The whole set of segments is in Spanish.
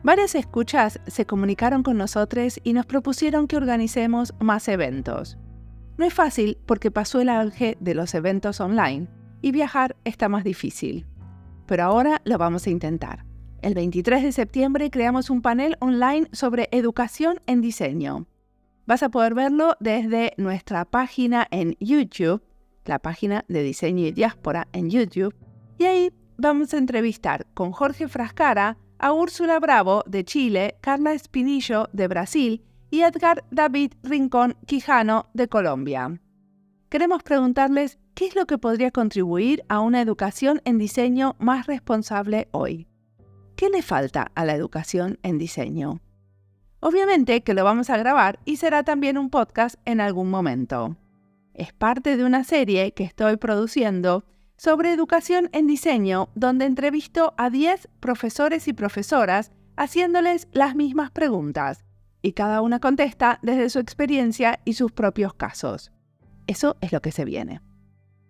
Varias escuchas se comunicaron con nosotros y nos propusieron que organicemos más eventos. No es fácil porque pasó el auge de los eventos online y viajar está más difícil. Pero ahora lo vamos a intentar. El 23 de septiembre creamos un panel online sobre educación en diseño. Vas a poder verlo desde nuestra página en YouTube, la página de Diseño y Diáspora en YouTube, y ahí vamos a entrevistar con Jorge Frascara a Úrsula Bravo de Chile, Carla Espinillo de Brasil y Edgar David Rincón Quijano de Colombia. Queremos preguntarles qué es lo que podría contribuir a una educación en diseño más responsable hoy. ¿Qué le falta a la educación en diseño? Obviamente que lo vamos a grabar y será también un podcast en algún momento. Es parte de una serie que estoy produciendo sobre educación en diseño, donde entrevisto a 10 profesores y profesoras haciéndoles las mismas preguntas, y cada una contesta desde su experiencia y sus propios casos. Eso es lo que se viene.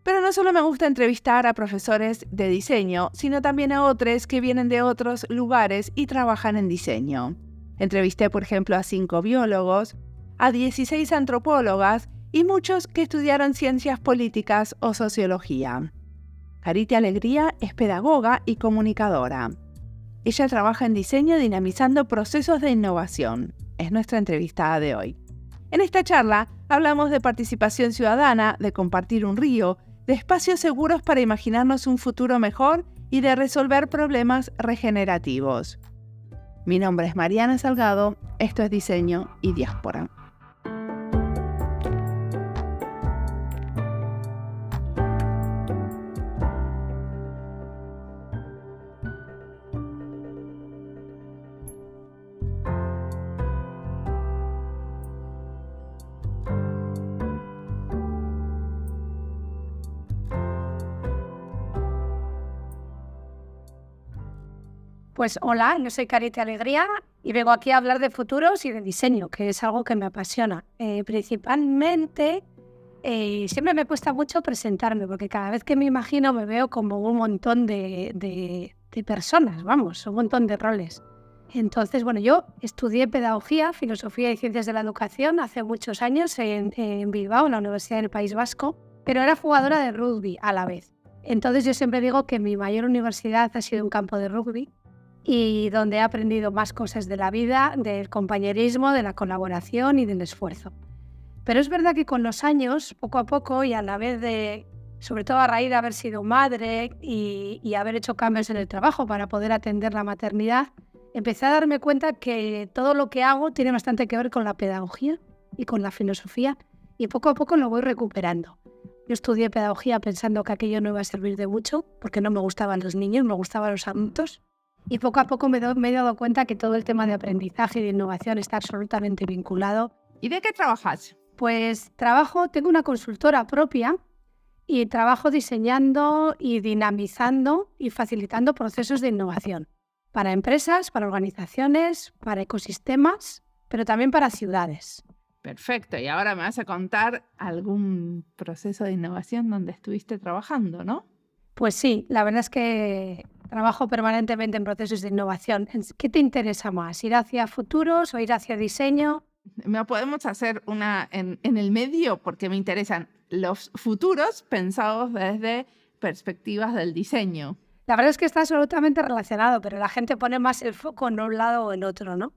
Pero no solo me gusta entrevistar a profesores de diseño, sino también a otros que vienen de otros lugares y trabajan en diseño. Entrevisté, por ejemplo, a 5 biólogos, a 16 antropólogas y muchos que estudiaron ciencias políticas o sociología. Carita Alegría es pedagoga y comunicadora. Ella trabaja en diseño dinamizando procesos de innovación. Es nuestra entrevistada de hoy. En esta charla hablamos de participación ciudadana, de compartir un río, de espacios seguros para imaginarnos un futuro mejor y de resolver problemas regenerativos. Mi nombre es Mariana Salgado, esto es Diseño y Diáspora. Pues hola, yo soy Carita Alegría y vengo aquí a hablar de futuros y de diseño, que es algo que me apasiona. Principalmente, siempre me cuesta mucho presentarme, porque cada vez que me imagino me veo como un montón de personas, vamos, un montón de roles. Entonces, bueno, yo estudié Pedagogía, Filosofía y Ciencias de la Educación hace muchos años en Bilbao, en la Universidad del País Vasco, pero era jugadora de rugby a la vez. Entonces yo siempre digo que mi mayor universidad ha sido un campo de rugby, y donde he aprendido más cosas de la vida, del compañerismo, de la colaboración y del esfuerzo. Pero es verdad que con los años, poco a poco, y a la vez de, sobre todo a raíz de haber sido madre y haber hecho cambios en el trabajo para poder atender la maternidad, empecé a darme cuenta que todo lo que hago tiene bastante que ver con la pedagogía y con la filosofía, y poco a poco lo voy recuperando. Yo estudié pedagogía pensando que aquello no iba a servir de mucho, porque no me gustaban los niños, me gustaban los adultos. Y poco a poco me he dado cuenta que todo el tema de aprendizaje y de innovación está absolutamente vinculado. ¿Y de qué trabajas? Pues tengo una consultora propia y trabajo diseñando y dinamizando y facilitando procesos de innovación para empresas, para organizaciones, para ecosistemas, pero también para ciudades. Perfecto, y ahora me vas a contar algún proceso de innovación donde estuviste trabajando, ¿no? Pues sí, la verdad es que trabajo permanentemente en procesos de innovación. ¿Qué te interesa más? ¿Ir hacia futuros o ir hacia diseño? Podemos hacer una en el medio porque me interesan los futuros pensados desde perspectivas del diseño. La verdad es que está absolutamente relacionado, pero la gente pone más el foco en un lado o en otro, ¿no?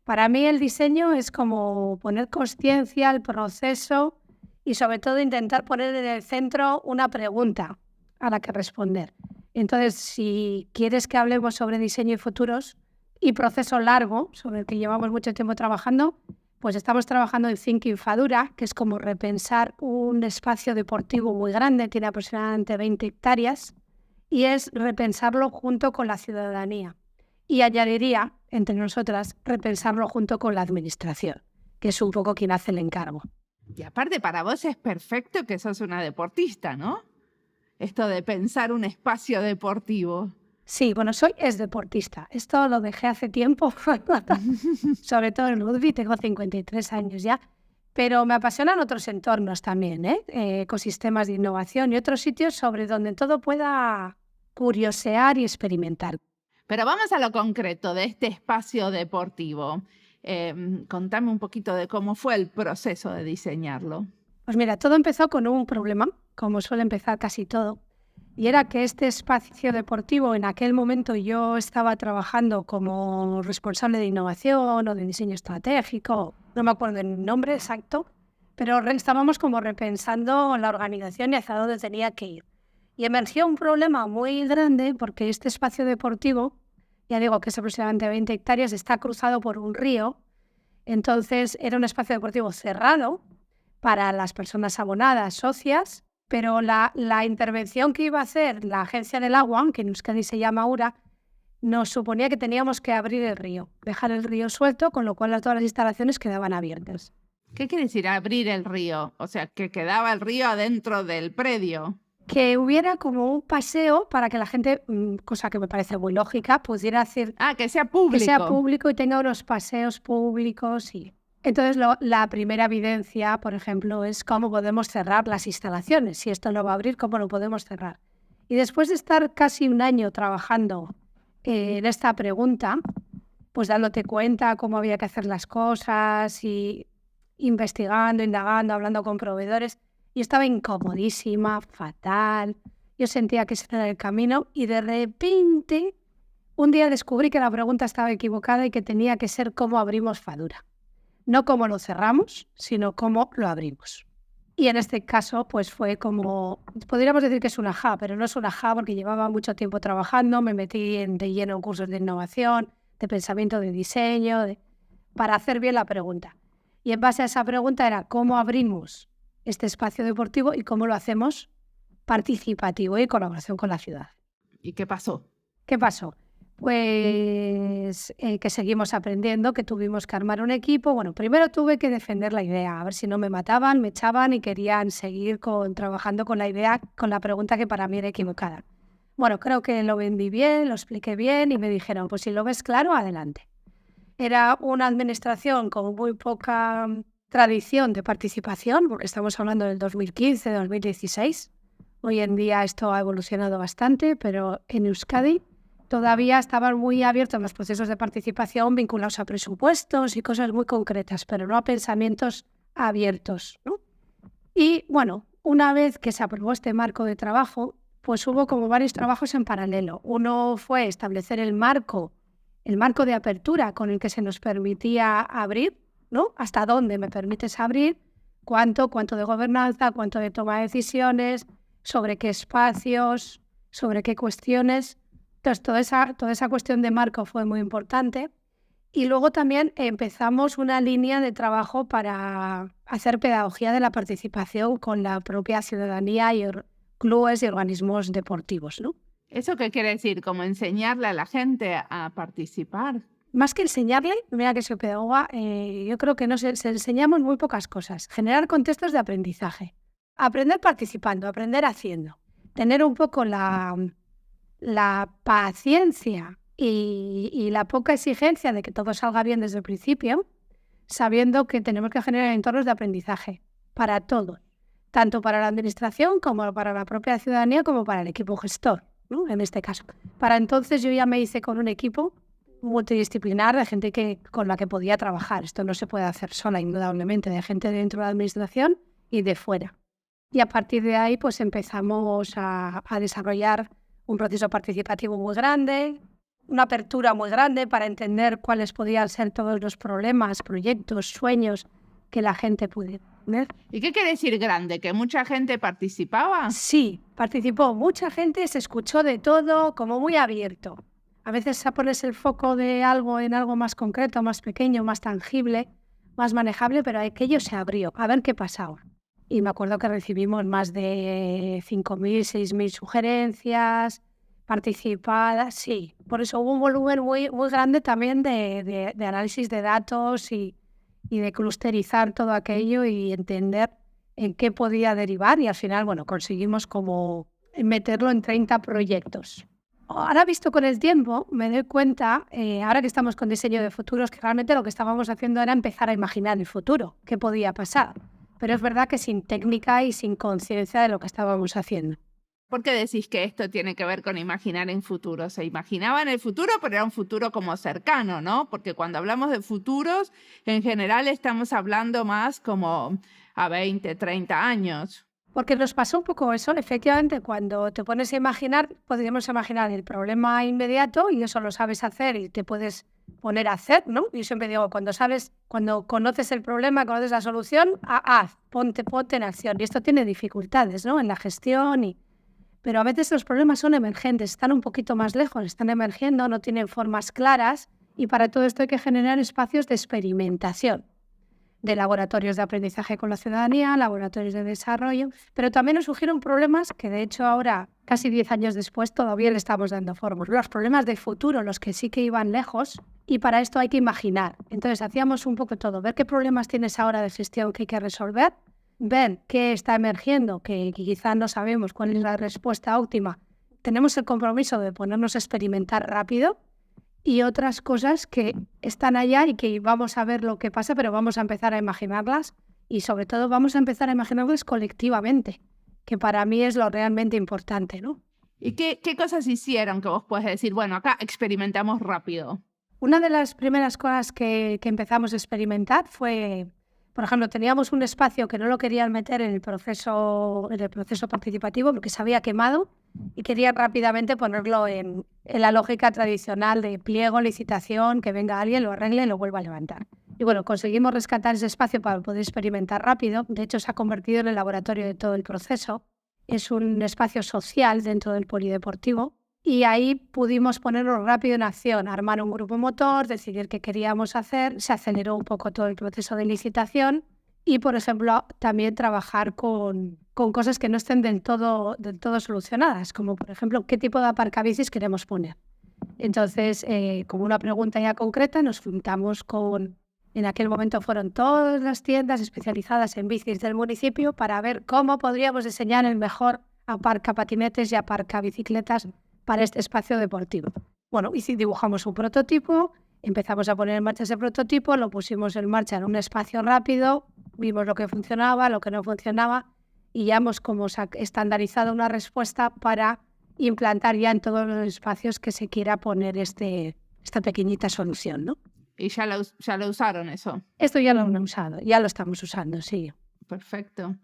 Para mí el diseño es como poner conciencia al proceso y sobre todo intentar poner en el centro una pregunta a la que responder. Entonces, si quieres que hablemos sobre diseño y futuros y proceso largo, sobre el que llevamos mucho tiempo trabajando, pues estamos trabajando en Thinking Fadura, que es como repensar un espacio deportivo muy grande, tiene aproximadamente 20 hectáreas, y es repensarlo junto con la ciudadanía. Y añadiría, entre nosotras, repensarlo junto con la administración, que es un poco quien hace el encargo. Y aparte, para vos es perfecto que sos una deportista, ¿no? Esto de pensar un espacio deportivo. Sí, bueno, es deportista. Esto lo dejé hace tiempo, sobre todo en rugby, tengo 53 años ya, pero me apasionan otros entornos también, ecosistemas de innovación y otros sitios sobre donde todo pueda curiosear y experimentar. Pero vamos a lo concreto de este espacio deportivo. Contame un poquito de cómo fue el proceso de diseñarlo. Pues mira, todo empezó con un problema, como suele empezar casi todo, y era que este espacio deportivo, en aquel momento yo estaba trabajando como responsable de innovación o de diseño estratégico, no me acuerdo el nombre exacto, pero estábamos como repensando la organización y hacia dónde tenía que ir. Y emergió un problema muy grande porque este espacio deportivo, ya digo que es aproximadamente 20 hectáreas, está cruzado por un río, entonces era un espacio deportivo cerrado para las personas abonadas, socias, pero la intervención que iba a hacer la Agencia del Agua, que en Euskadi se llama URA, nos suponía que teníamos que abrir el río, dejar el río suelto, con lo cual todas las instalaciones quedaban abiertas. ¿Qué quiere decir abrir el río? O sea, que quedaba el río adentro del predio. Que hubiera como un paseo para que la gente, cosa que me parece muy lógica, pudiera hacer... que sea público. Que sea público y tenga unos paseos públicos y... Entonces, la primera evidencia, por ejemplo, es cómo podemos cerrar las instalaciones. Si esto no va a abrir, ¿cómo lo podemos cerrar? Y después de estar casi un año trabajando en esta pregunta, pues dándote cuenta cómo había que hacer las cosas y investigando, indagando, hablando con proveedores, yo estaba incomodísima, fatal. Yo sentía que ese era el camino y de repente un día descubrí que la pregunta estaba equivocada y que tenía que ser cómo abrimos Fadura. No cómo lo cerramos, sino cómo lo abrimos. Y en este caso, pues fue como, podríamos decir que es un ajá, pero no es un ajá porque llevaba mucho tiempo trabajando, me metí de lleno en cursos de innovación, de pensamiento de diseño, para hacer bien la pregunta. Y en base a esa pregunta era cómo abrimos este espacio deportivo y cómo lo hacemos participativo y en colaboración con la ciudad. ¿Y qué pasó? ¿Qué pasó? Pues que seguimos aprendiendo, que tuvimos que armar un equipo. Bueno, primero tuve que defender la idea, a ver si no me mataban, me echaban y querían seguir trabajando con la idea, con la pregunta que para mí era equivocada. Bueno, creo que lo vendí bien, lo expliqué bien y me dijeron, pues si lo ves claro, adelante. Era una administración con muy poca tradición de participación, porque estamos hablando del 2015, 2016. Hoy en día esto ha evolucionado bastante, pero en Euskadi todavía estaban muy abiertos los procesos de participación vinculados a presupuestos y cosas muy concretas, pero no a pensamientos abiertos, ¿no? Y bueno, una vez que se aprobó este marco de trabajo, pues hubo como varios trabajos en paralelo. Uno fue establecer el marco de apertura con el que se nos permitía abrir, ¿no? ¿Hasta dónde me permites abrir? ¿Cuánto de gobernanza? ¿Cuánto de toma de decisiones? ¿Sobre qué espacios? ¿Sobre qué cuestiones? Entonces, toda esa cuestión de marco fue muy importante. Y luego también empezamos una línea de trabajo para hacer pedagogía de la participación con la propia ciudadanía y clubes y organismos deportivos, ¿no? ¿Eso qué quiere decir? ¿Como enseñarle a la gente a participar? Más que enseñarle, mira que soy pedagoga, yo creo que se enseñamos muy pocas cosas. Generar contextos de aprendizaje. Aprender participando, aprender haciendo. Tener un poco la paciencia y la poca exigencia de que todo salga bien desde el principio, sabiendo que tenemos que generar entornos de aprendizaje para todos, tanto para la administración como para la propia ciudadanía como para el equipo gestor, ¿no? En este caso. Para entonces yo ya me hice con un equipo multidisciplinar de gente con la que podía trabajar. Esto no se puede hacer sola, indudablemente, de gente dentro de la administración y de fuera. Y a partir de ahí pues empezamos a desarrollar un proceso participativo muy grande, una apertura muy grande para entender cuáles podían ser todos los problemas, proyectos, sueños que la gente pudiera tener. ¿Y qué quiere decir grande? ¿Que mucha gente participaba? Sí, participó mucha gente, se escuchó de todo, como muy abierto. A veces pones el foco de algo en algo más concreto, más pequeño, más tangible, más manejable, pero aquello se abrió, a ver qué pasaba. Y me acuerdo que recibimos más de 5.000, 6.000 sugerencias participadas. Sí, por eso hubo un volumen muy, muy grande también de análisis de datos y de clusterizar todo aquello y entender en qué podía derivar. Y al final, bueno, conseguimos como meterlo en 30 proyectos. Ahora, visto con el tiempo, me doy cuenta, ahora que estamos con diseño de futuros, que realmente lo que estábamos haciendo era empezar a imaginar el futuro, qué podía pasar. Pero es verdad que sin técnica y sin conciencia de lo que estábamos haciendo. ¿Por qué decís que esto tiene que ver con imaginar en futuro? Se imaginaba en el futuro, pero era un futuro como cercano, ¿no? Porque cuando hablamos de futuros, en general estamos hablando más como a 20, 30 años. Porque nos pasó un poco eso, efectivamente, cuando te pones a imaginar, podríamos imaginar el problema inmediato y eso lo sabes hacer y te puedes poner a hacer, ¿no? Yo siempre digo, cuando conoces el problema, conoces la solución, haz, ponte en acción. Y esto tiene dificultades, ¿no? En la gestión pero a veces los problemas son emergentes, están un poquito más lejos, están emergiendo, no tienen formas claras y para todo esto hay que generar espacios de experimentación, de laboratorios de aprendizaje con la ciudadanía, laboratorios de desarrollo, pero también nos surgieron problemas que de hecho ahora, casi 10 años después, todavía le estamos dando forma. Los problemas de futuro, los que sí que iban lejos, y para esto hay que imaginar. Entonces hacíamos un poco todo, ver qué problemas tienes ahora de gestión que hay que resolver, ver qué está emergiendo, que quizá no sabemos cuál es la respuesta óptima. Tenemos el compromiso de ponernos a experimentar rápido y otras cosas que están allá y que vamos a ver lo que pasa, pero vamos a empezar a imaginarlas y sobre todo vamos a empezar a imaginarlas colectivamente, que para mí es lo realmente importante, ¿no? ¿Y qué cosas hicieron que vos podés decir, bueno, acá experimentamos rápido? Una de las primeras cosas que empezamos a experimentar fue, por ejemplo, teníamos un espacio que no lo querían meter en el proceso participativo porque se había quemado y querían rápidamente ponerlo en la lógica tradicional de pliego, licitación, que venga alguien, lo arregle y lo vuelva a levantar. Y bueno, conseguimos rescatar ese espacio para poder experimentar rápido. De hecho, se ha convertido en el laboratorio de todo el proceso. Es un espacio social dentro del polideportivo. Y ahí pudimos ponernos rápido en acción, armar un grupo motor, decidir qué queríamos hacer, se aceleró un poco todo el proceso de licitación y, por ejemplo, también trabajar con cosas que no estén del todo solucionadas, como, por ejemplo, qué tipo de aparcabicis queremos poner. Entonces, con una pregunta ya concreta, nos juntamos en aquel momento fueron todas las tiendas especializadas en bicis del municipio para ver cómo podríamos diseñar el mejor aparcapatinetes y aparcabicicletas para este espacio deportivo. Bueno, y si dibujamos un prototipo, empezamos a poner en marcha ese prototipo, lo pusimos en marcha en un espacio rápido, vimos lo que funcionaba, lo que no funcionaba y ya hemos como estandarizado una respuesta para implantar ya en todos los espacios que se quiera poner esta pequeñita solución, ¿no? ¿Y ya lo usaron eso? Esto ya lo han usado, ya lo estamos usando, sí. Perfecto.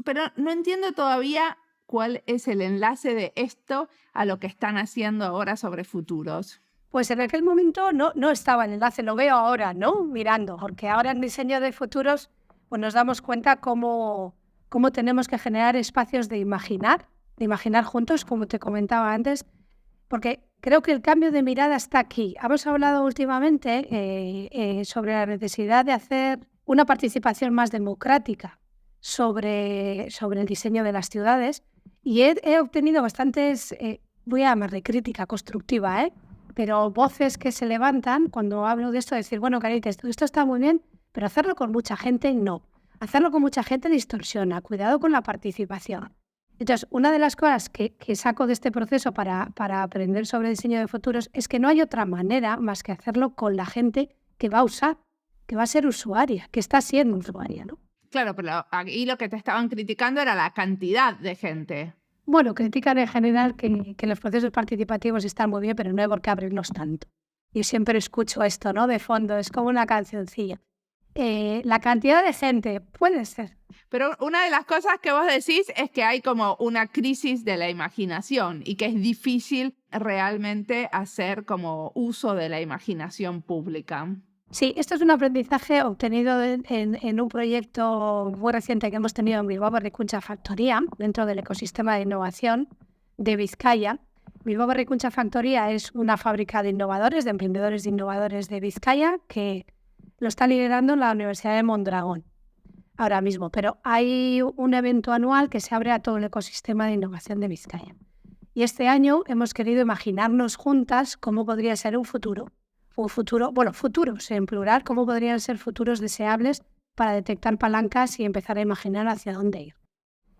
Pero no entiendo todavía cuál es el enlace de esto a lo que están haciendo ahora sobre futuros. Pues en aquel momento no estaba el enlace, lo veo ahora, ¿no? Mirando, porque ahora en diseño de futuros pues nos damos cuenta cómo tenemos que generar espacios de imaginar juntos, como te comentaba antes, porque creo que el cambio de mirada está aquí. Hemos hablado últimamente sobre la necesidad de hacer una participación más democrática sobre el diseño de las ciudades y he obtenido bastantes, voy a llamarle crítica constructiva, pero voces que se levantan cuando hablo de esto, decir, bueno, Carita, esto está muy bien, pero hacerlo con mucha gente no. Hacerlo con mucha gente distorsiona, cuidado con la participación. Entonces, una de las cosas que saco de este proceso para aprender sobre diseño de futuros es que no hay otra manera más que hacerlo con la gente que va a usar, que va a ser usuaria, que está siendo usuaria, ¿no? Claro, pero aquí lo que te estaban criticando era la cantidad de gente. Bueno, critican en general que los procesos participativos están muy bien, pero no hay por qué abrirlos tanto. Yo siempre escucho esto, ¿no? De fondo, es como una cancioncilla. La cantidad de gente puede ser. Pero una de las cosas que vos decís es que hay como una crisis de la imaginación y que es difícil realmente hacer como uso de la imaginación pública. Sí, esto es un aprendizaje obtenido en un proyecto muy reciente que hemos tenido en Bilbao Berrikuntza Factoría, dentro del ecosistema de innovación de Vizcaya. Bilbao Berrikuntza Factoría es una fábrica de innovadores, de emprendedores de innovadores de Vizcaya, que lo está liderando la Universidad de Mondragón ahora mismo. Pero hay un evento anual que se abre a todo el ecosistema de innovación de Vizcaya. Y este año hemos querido imaginarnos juntas cómo podría ser un futuro, futuros en plural, cómo podrían ser futuros deseables para detectar palancas y empezar a imaginar hacia dónde ir.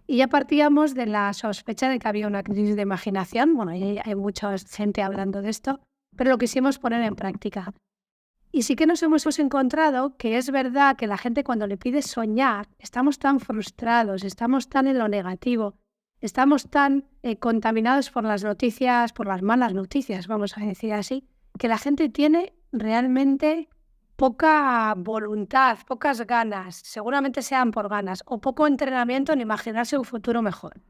Y ya partíamos de la sospecha de que había una crisis de imaginación. Bueno, hay mucha gente hablando de esto, pero lo quisimos poner en práctica. Y sí que nos hemos encontrado que es verdad que la gente cuando le pide soñar, estamos tan frustrados, estamos tan en lo negativo, Estamos tan contaminados por las noticias, por las malas noticias, vamos a decir así, que la gente tiene realmente poca voluntad, pocas ganas, seguramente sean por ganas, o poco entrenamiento en imaginarse un futuro mejor.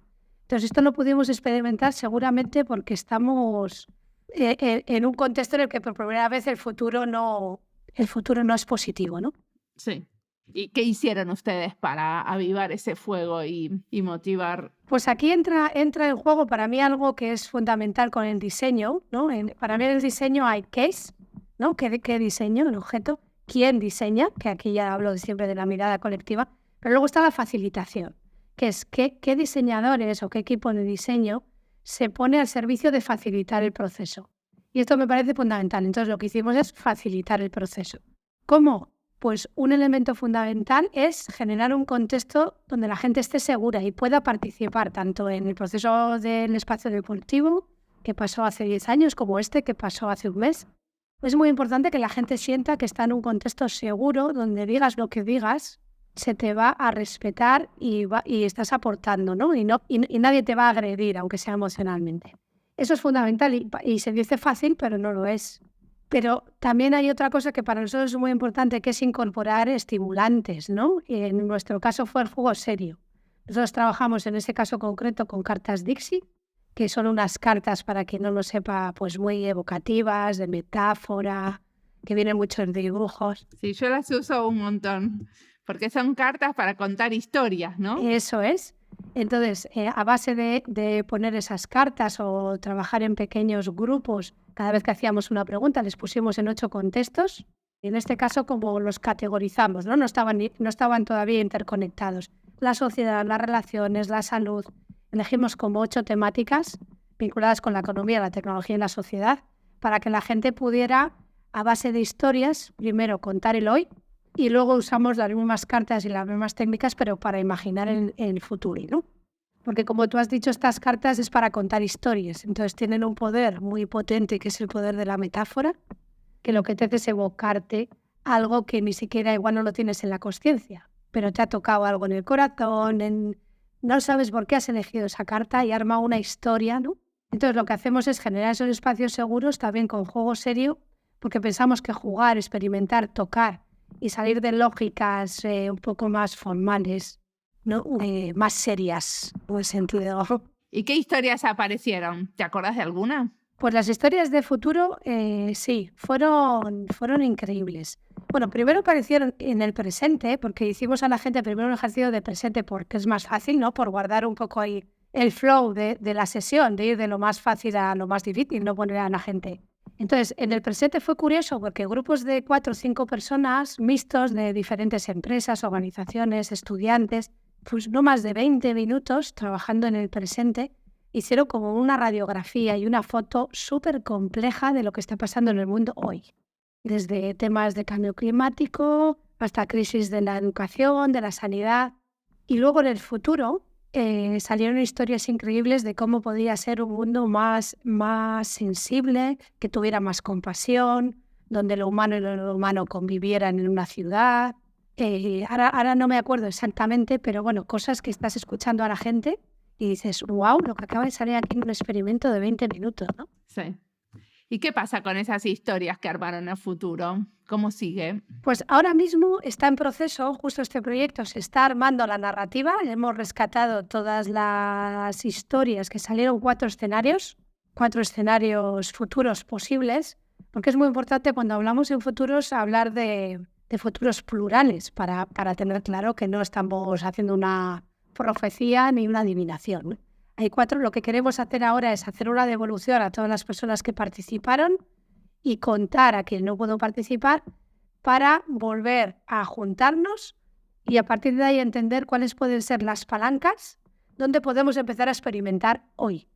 Entonces, esto lo pudimos experimentar seguramente porque estamos en un contexto en el que por primera vez el futuro no es positivo, ¿no? Sí. ¿Y qué hicieron ustedes para avivar ese fuego y motivar? Pues aquí entra en juego para mí algo que es fundamental con el diseño, ¿no? Para mí en el diseño hay case, ¿no? ¿Qué diseño? El objeto. ¿Quién diseña? Que aquí ya hablo siempre de la mirada colectiva. Pero luego está la facilitación, que es qué diseñadores o qué equipo de diseño se pone al servicio de facilitar el proceso. Y esto me parece fundamental. Entonces lo que hicimos es facilitar el proceso. ¿Cómo? Pues un elemento fundamental es generar un contexto donde la gente esté segura y pueda participar tanto en el proceso del espacio deportivo, que pasó hace 10 años, como este, que pasó hace un mes. Es muy importante que la gente sienta que está en un contexto seguro, donde digas lo que digas, se te va a respetar y estás aportando, ¿no? Y nadie te va a agredir, aunque sea emocionalmente. Eso es fundamental y se dice fácil, pero no lo es. Pero también hay otra cosa que para nosotros es muy importante, que es incorporar estimulantes, ¿no? Y en nuestro caso fue el juego serio. Nosotros trabajamos en ese caso concreto con cartas Dixie, que son unas cartas, para quien no lo sepa, pues muy evocativas, de metáfora, que vienen muchos dibujos. Sí, yo las uso un montón, porque son cartas para contar historias, ¿no? Eso es. Entonces, a base de poner esas cartas o trabajar en pequeños grupos, cada vez que hacíamos una pregunta, les pusimos en 8 contextos. En este caso, como los categorizamos, ¿no? No estaban todavía interconectados. La sociedad, las relaciones, la salud. Elegimos como 8 temáticas vinculadas con la economía, la tecnología y la sociedad, para que la gente pudiera, a base de historias, primero contar el hoy, y luego usamos las mismas cartas y las mismas técnicas, pero para imaginar el futuro, ¿no? Porque como tú has dicho, estas cartas es para contar historias. Entonces tienen un poder muy potente, que es el poder de la metáfora, que lo que te hace es evocarte algo que ni siquiera igual no lo tienes en la consciencia, pero te ha tocado algo en el corazón, no sabes por qué has elegido esa carta y arma una historia, ¿no? Entonces lo que hacemos es generar esos espacios seguros también con juego serio, porque pensamos que jugar, experimentar, tocar y salir de lógicas un poco más formales, ¿no? Más serias, en ese sentido. ¿Y qué historias aparecieron? ¿Te acuerdas de alguna? Pues las historias de futuro, sí, fueron increíbles. Bueno, primero aparecieron en el presente, porque hicimos a la gente primero un ejercicio de presente, porque es más fácil, ¿no? Por guardar un poco ahí el flow de la sesión, de ir de lo más fácil a lo más difícil, no poner a la gente. Entonces, en el presente fue curioso porque grupos de 4 o 5 personas mixtos de diferentes empresas, organizaciones, estudiantes, pues no más de 20 minutos trabajando en el presente, hicieron como una radiografía y una foto súper compleja de lo que está pasando en el mundo hoy. Desde temas de cambio climático hasta crisis de la educación, de la sanidad. Y luego en el futuro salieron historias increíbles de cómo podría ser un mundo más sensible, que tuviera más compasión, donde lo humano y lo no humano convivieran en una ciudad. Ahora no me acuerdo exactamente, pero bueno, cosas que estás escuchando a la gente y dices, wow, lo que acaba de salir aquí en un experimento de 20 minutos, ¿no? Sí. ¿Y qué pasa con esas historias que armaron a futuro? ¿Cómo sigue? Pues ahora mismo está en proceso, justo este proyecto, se está armando la narrativa. Hemos rescatado todas las historias que salieron, 4 escenarios futuros posibles, porque es muy importante cuando hablamos en futuros hablar de futuros plurales para tener claro que no estamos haciendo una profecía ni una adivinación, ¿no? Hay 4, lo que queremos hacer ahora es hacer una devolución a todas las personas que participaron y contar a quien no pudo participar para volver a juntarnos y a partir de ahí entender cuáles pueden ser las palancas donde podemos empezar a experimentar hoy.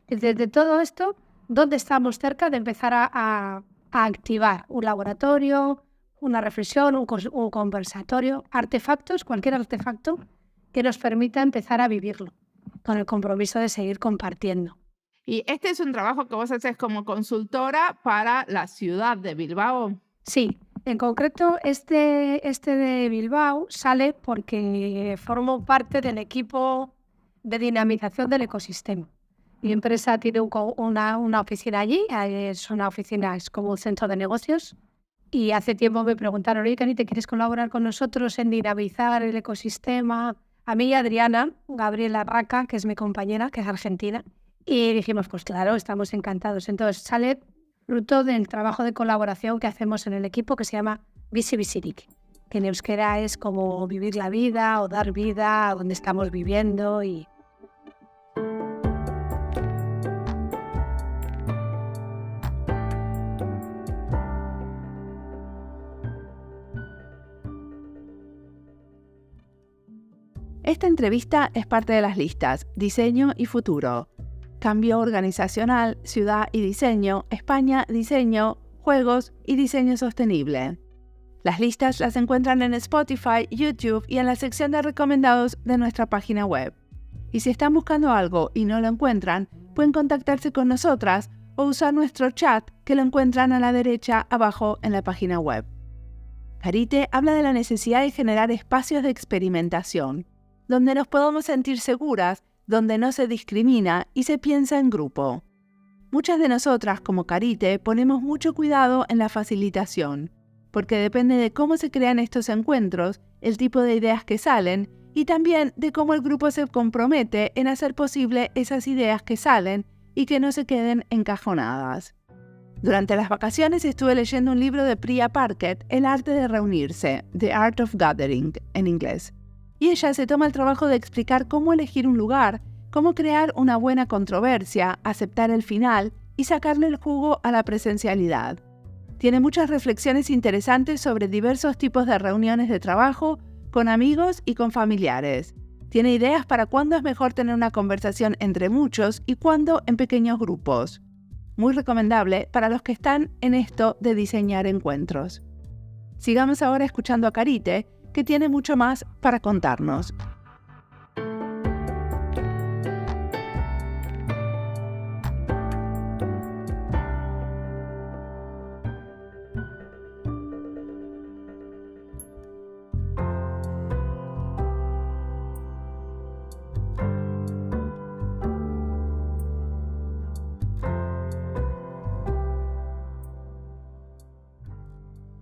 Y desde todo esto, ¿dónde estamos cerca de empezar a activar un laboratorio, una reflexión, un conversatorio, artefactos, cualquier artefacto que nos permita empezar a vivirlo, con el compromiso de seguir compartiendo. Y este es un trabajo que vos haces como consultora para la ciudad de Bilbao. Sí, en concreto este de Bilbao sale porque formo parte del equipo de dinamización del ecosistema. Mi empresa tiene una oficina allí, es como un centro de negocios. Y hace tiempo me preguntaron, oye, Cari, ¿te quieres colaborar con nosotros en dinamizar el ecosistema? A mí y a Adriana, Gabriela Raca, que es mi compañera, que es argentina. Y dijimos, pues claro, estamos encantados. Entonces sale fruto del trabajo de colaboración que hacemos en el equipo que se llama Bizi Bizirik, que en euskera es como vivir la vida o dar vida a donde estamos viviendo. Esta entrevista es parte de las listas Diseño y Futuro, Cambio Organizacional, Ciudad y Diseño, España, Diseño, Juegos y Diseño Sostenible. Las listas las encuentran en Spotify, YouTube y en la sección de recomendados de nuestra página web. Y si están buscando algo y no lo encuentran, pueden contactarse con nosotras o usar nuestro chat que lo encuentran a la derecha abajo en la página web. Carite habla de la necesidad de generar espacios de experimentación, donde nos podamos sentir seguras, donde no se discrimina y se piensa en grupo. Muchas de nosotras, como Carite, ponemos mucho cuidado en la facilitación, porque depende de cómo se crean estos encuentros, el tipo de ideas que salen y también de cómo el grupo se compromete en hacer posible esas ideas que salen y que no se queden encajonadas. Durante las vacaciones estuve leyendo un libro de Priya Parkett, El arte de reunirse, The Art of Gathering, en inglés. Y ella se toma el trabajo de explicar cómo elegir un lugar, cómo crear una buena controversia, aceptar el final y sacarle el jugo a la presencialidad. Tiene muchas reflexiones interesantes sobre diversos tipos de reuniones de trabajo, con amigos y con familiares. Tiene ideas para cuándo es mejor tener una conversación entre muchos y cuándo en pequeños grupos. Muy recomendable para los que están en esto de diseñar encuentros. Sigamos ahora escuchando a Carite, que tiene mucho más para contarnos.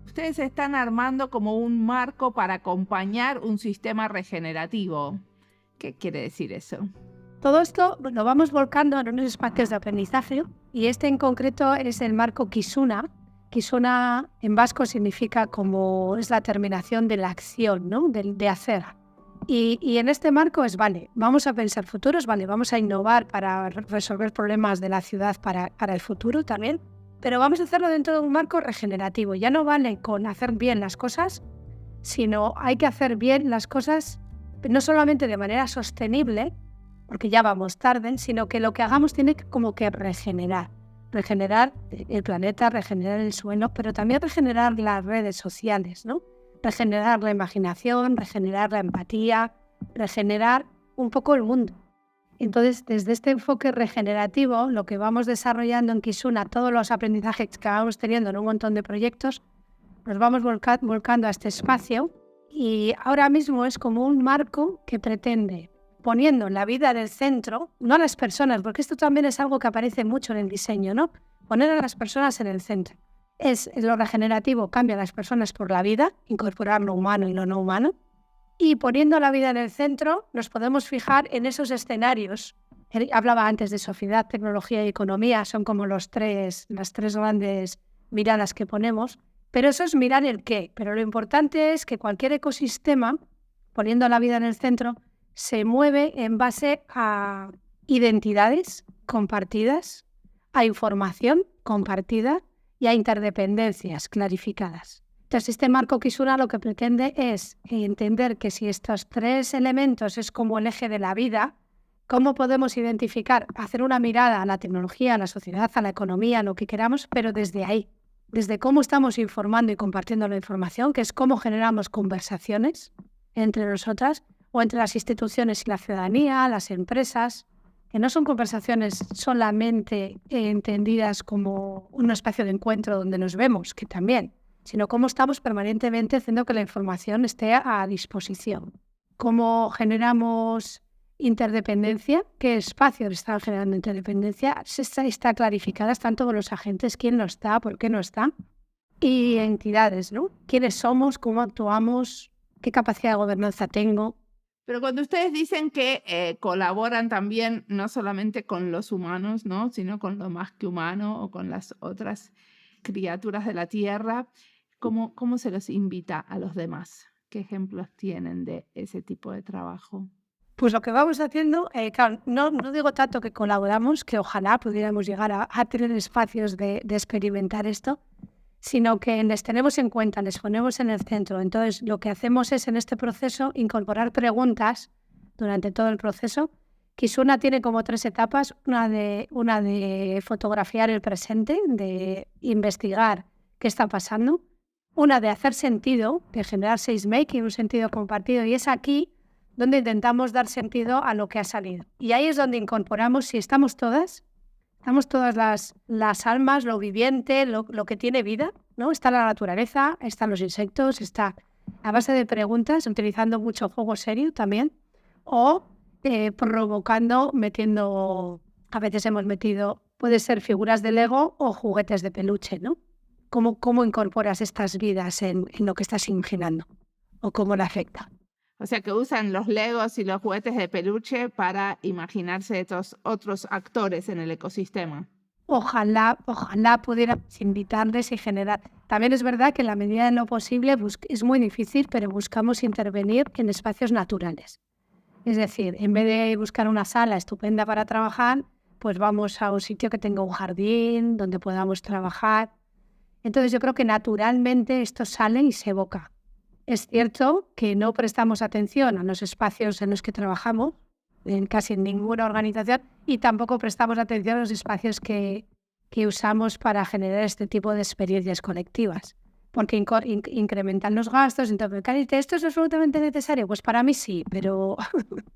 Ustedes están armando como un marco para acompañar un sistema regenerativo. ¿Qué quiere decir eso? Todo esto lo vamos volcando en unos espacios de aprendizaje y este en concreto es el marco Kisuna. Kisuna en vasco significa como es la terminación de la acción, ¿no? de hacer. Y en este marco es, vale, vamos a pensar futuros, vale, vamos a innovar para resolver problemas de la ciudad para el futuro también. Pero vamos a hacerlo dentro de un marco regenerativo. Ya no vale con hacer bien las cosas, sino hay que hacer bien las cosas no solamente de manera sostenible, porque ya vamos tarde, sino que lo que hagamos tiene como que regenerar. Regenerar el planeta, regenerar el suelo, pero también regenerar las redes sociales, ¿no? Regenerar la imaginación, regenerar la empatía, regenerar un poco el mundo. Entonces, desde este enfoque regenerativo, lo que vamos desarrollando en Kisuna, todos los aprendizajes que vamos teniendo en un montón de proyectos, nos vamos volcando a este espacio y ahora mismo es como un marco que pretende, poniendo la vida en el centro, no a las personas, porque esto también es algo que aparece mucho en el diseño, ¿no? Poner a las personas en el centro. Es lo regenerativo, cambia a las personas por la vida, incorporar lo humano y lo no humano. Y poniendo la vida en el centro, nos podemos fijar en esos escenarios. Hablaba antes de sociedad, tecnología y economía, son como las tres grandes miradas que ponemos. Pero eso es mirar el qué. Pero lo importante es que cualquier ecosistema, poniendo la vida en el centro, se mueve en base a identidades compartidas, a información compartida y a interdependencias clarificadas. Entonces, este marco Kisuna lo que pretende es entender que si estos tres elementos es como el eje de la vida, ¿cómo podemos identificar, hacer una mirada a la tecnología, a la sociedad, a la economía, a lo que queramos, pero desde ahí, desde cómo estamos informando y compartiendo la información, que es cómo generamos conversaciones entre nosotras o entre las instituciones y la ciudadanía, las empresas, que no son conversaciones solamente entendidas como un espacio de encuentro donde nos vemos, que también, sino cómo estamos permanentemente haciendo que la información esté a disposición. Cómo generamos interdependencia, qué espacios están generando interdependencia, está clarificada, están todos los agentes, quién no está, por qué no está, y entidades, ¿no? ¿Quiénes somos, cómo actuamos, qué capacidad de gobernanza tengo? Pero cuando ustedes dicen que colaboran también no solamente con los humanos, ¿no? Sino con lo más que humano o con las otras criaturas de la Tierra, ¿cómo se los invita a los demás? ¿Qué ejemplos tienen de ese tipo de trabajo? Pues lo que vamos haciendo, claro, no digo tanto que colaboramos, que ojalá pudiéramos llegar a tener espacios de experimentar esto, sino que les tenemos en cuenta, les ponemos en el centro. Entonces, lo que hacemos es en este proceso incorporar preguntas durante todo el proceso. Kisuna tiene como 3 etapas, una de fotografiar el presente, de investigar qué está pasando, una de hacer sentido, de generar sensemaking, un sentido compartido, y es aquí donde intentamos dar sentido a lo que ha salido. Y ahí es donde incorporamos, si estamos todas las almas, lo viviente, lo que tiene vida, ¿no? Está la naturaleza, están los insectos, está a base de preguntas, utilizando mucho juego serio también, o provocando, metiendo, a veces hemos metido, puede ser figuras de Lego o juguetes de peluche, ¿no? ¿Cómo incorporas estas vidas en lo que estás imaginando? ¿O cómo le afecta? O sea, que usan los Legos y los juguetes de peluche para imaginarse estos otros actores en el ecosistema. Ojalá pudiéramos invitarles y generar. También es verdad que en la medida de lo posible es muy difícil, pero buscamos intervenir en espacios naturales. Es decir, en vez de buscar una sala estupenda para trabajar, pues vamos a un sitio que tenga un jardín donde podamos trabajar. Entonces yo creo que naturalmente esto sale y se evoca. Es cierto que no prestamos atención a los espacios en los que trabajamos, en casi ninguna organización, y tampoco prestamos atención a los espacios que usamos para generar este tipo de experiencias colectivas, porque incrementan los gastos. Entonces, Carite, ¿esto es absolutamente necesario? Pues para mí sí, pero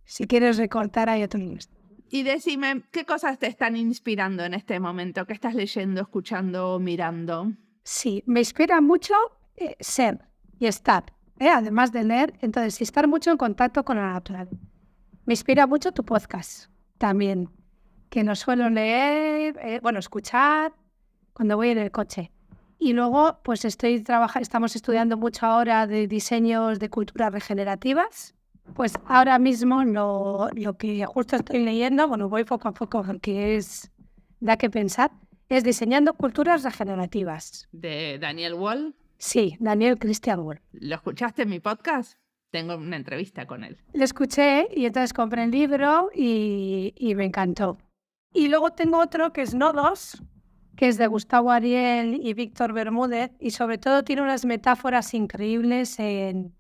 si quieres recortar hay otros. Y decime, ¿qué cosas te están inspirando en este momento? ¿Qué estás leyendo, escuchando o mirando? Sí, me inspira mucho ser y estar. Además de leer, entonces estar mucho en contacto con la naturaleza. Me inspira mucho tu podcast también, que no suelo leer, escuchar cuando voy en el coche. Y luego, pues estamos estudiando mucho ahora de diseños de culturas regenerativas. Pues ahora mismo lo que justo estoy leyendo, voy poco a poco porque da que pensar, es diseñando culturas regenerativas. ¿De Daniel Wall? Sí, Daniel Christian Wall. ¿Lo escuchaste en mi podcast? Tengo una entrevista con él. Lo escuché y entonces compré el libro y me encantó. Y luego tengo otro que es Nodos, que es de Gustavo Ariel y Víctor Bermúdez, y sobre todo tiene unas metáforas increíbles en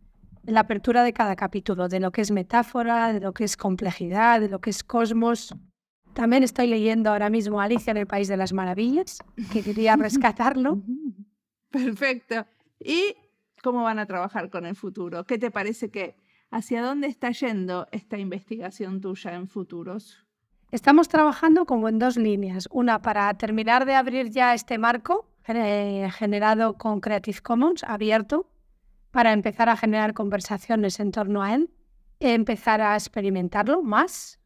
la apertura de cada capítulo, de lo que es metáfora, de lo que es complejidad, de lo que es cosmos. También estoy leyendo ahora mismo Alicia en el País de las Maravillas, que quería rescatarlo. Perfecto. ¿Y cómo van a trabajar con el futuro? ¿Qué te parece hacia dónde está yendo esta investigación tuya en futuros? Estamos trabajando como en 2 líneas. Una para terminar de abrir ya este marco generado con Creative Commons, abierto, para empezar a generar conversaciones en torno a él, empezar a experimentarlo más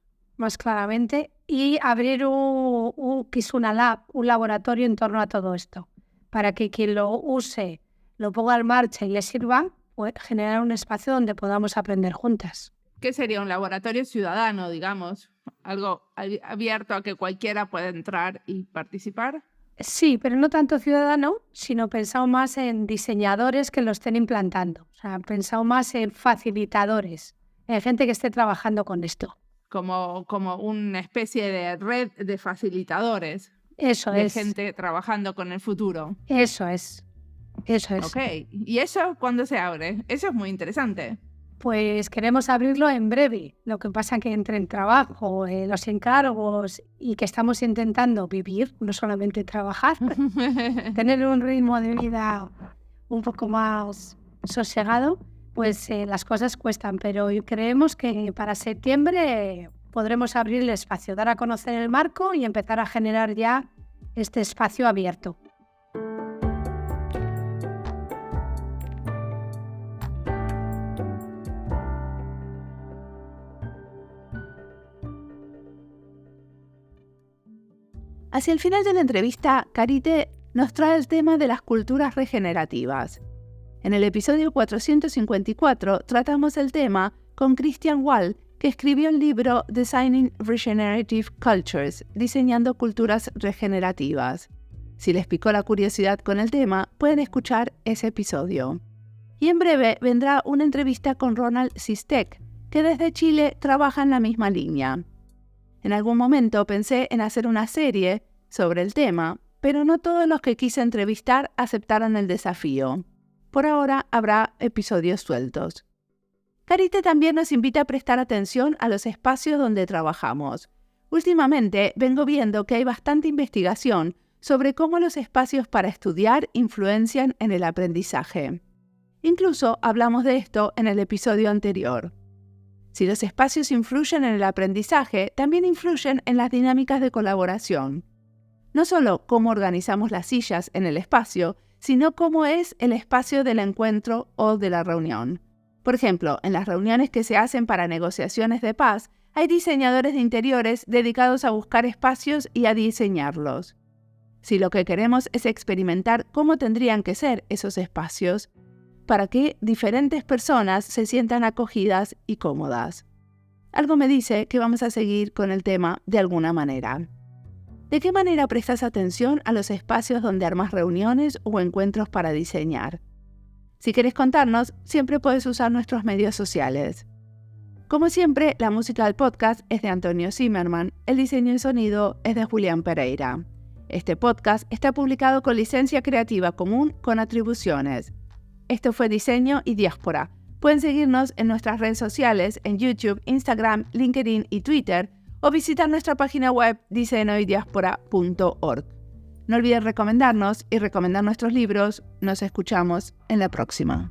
claramente y abrir un Kisuna Lab, un laboratorio en torno a todo esto, para que quien lo use, lo ponga en marcha y le sirva, pues generar un espacio donde podamos aprender juntas. ¿Qué sería un laboratorio ciudadano, digamos? ¿Algo abierto a que cualquiera pueda entrar y participar? Sí, pero no tanto ciudadano, sino pensado más en diseñadores que lo estén implantando. O sea, pensado más en facilitadores, en gente que esté trabajando con esto. Como una especie de red de facilitadores. Eso de es. Gente trabajando con el futuro. Eso es. Ok. ¿Y eso cuándo se abre? Eso es muy interesante. Pues queremos abrirlo en breve. Lo que pasa es que entre el trabajo, los encargos y que estamos intentando vivir, no solamente trabajar, tener un ritmo de vida un poco más sosegado, pues las cosas cuestan. Pero creemos que para septiembre podremos abrir el espacio, dar a conocer el marco y empezar a generar ya este espacio abierto. Hacia el final de la entrevista, Carité nos trae el tema de las culturas regenerativas. En el episodio 454 tratamos el tema con Christian Wall, que escribió el libro Designing Regenerative Cultures, diseñando culturas regenerativas. Si les picó la curiosidad con el tema, pueden escuchar ese episodio. Y en breve vendrá una entrevista con Ronald Sistek, que desde Chile trabaja en la misma línea. En algún momento pensé en hacer una serie sobre el tema, pero no todos los que quise entrevistar aceptaron el desafío. Por ahora habrá episodios sueltos. Carité también nos invita a prestar atención a los espacios donde trabajamos. Últimamente vengo viendo que hay bastante investigación sobre cómo los espacios para estudiar influencian en el aprendizaje. Incluso hablamos de esto en el episodio anterior. Si los espacios influyen en el aprendizaje, también influyen en las dinámicas de colaboración. No solo cómo organizamos las sillas en el espacio, sino cómo es el espacio del encuentro o de la reunión. Por ejemplo, en las reuniones que se hacen para negociaciones de paz, hay diseñadores de interiores dedicados a buscar espacios y a diseñarlos. Si lo que queremos es experimentar cómo tendrían que ser esos espacios, para que diferentes personas se sientan acogidas y cómodas. Algo me dice que vamos a seguir con el tema de alguna manera. ¿De qué manera prestas atención a los espacios donde armas reuniones o encuentros para diseñar? Si quieres contarnos, siempre puedes usar nuestros medios sociales. Como siempre, la música del podcast es de Antonio Zimmerman, el diseño y sonido es de Julián Pereira. Este podcast está publicado con licencia creativa común con atribuciones. Esto fue Diseño y Diáspora. Pueden seguirnos en nuestras redes sociales en YouTube, Instagram, LinkedIn y Twitter o visitar nuestra página web diseñoydiaspora.org. No olviden recomendarnos y recomendar nuestros libros. Nos escuchamos en la próxima.